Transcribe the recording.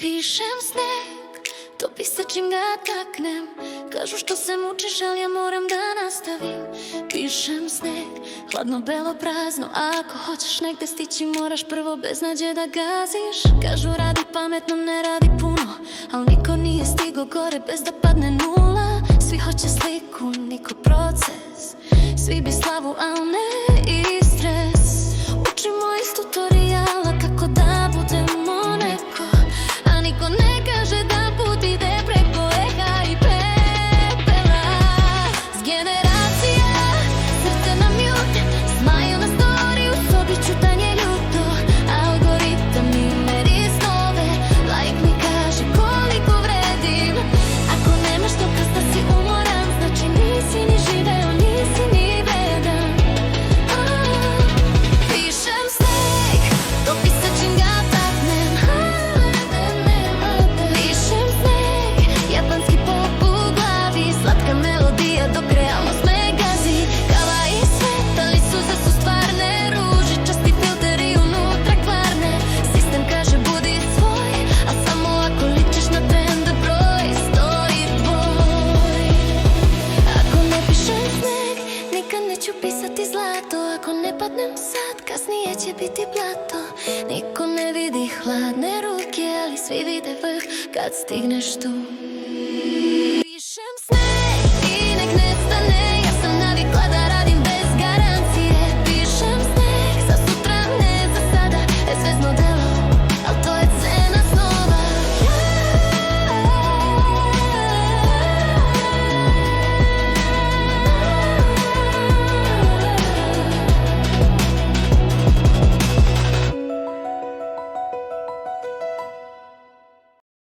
Pišem sneg, topi se čim ga taknem. Kažu što se mučiš, ali ja moram da nastavim. Pišem sneg, hladno, belo, prazno. A ako hoćeš negde stići, moraš prvo beznađe da gaziš. Kažu radi pametno, ne radi puno, al niko nije stigo gore bez da padne nula. Svi hoće sliku, niko proces. Svi bi slavu, al ne i stres. Učimo iz tutoriala kako da budemo neko, a niko ne kaže da put ide preko eha i pepela. S generacija, srce na mute, smaju na story, u sobi čutanje ljuto. Algoritam mi meri snove, like mi kaže koliko vredim. Ako nemaš dokaz da si umoran, znači nisi ni živeo, nisi ni vredan. Pišem sneg, topi se čim ga taknem. Pišem sneg, japanski pop u glavi, slatka melodija dok realnost me gazi. Kava i svet, ali suze su stvarne, ružičasti filteri unutra kvarne. Sistem kaže budi svoj, a samo ako ličiš na trend broj 100 i tvoj. Ako ne pišem sneg, nikad neću pisati zlato. Ako ne padnem sad, kasnije će biti blato. Niko ne vidi hladne ruke, ali svi vide vrh kad stigneš tu.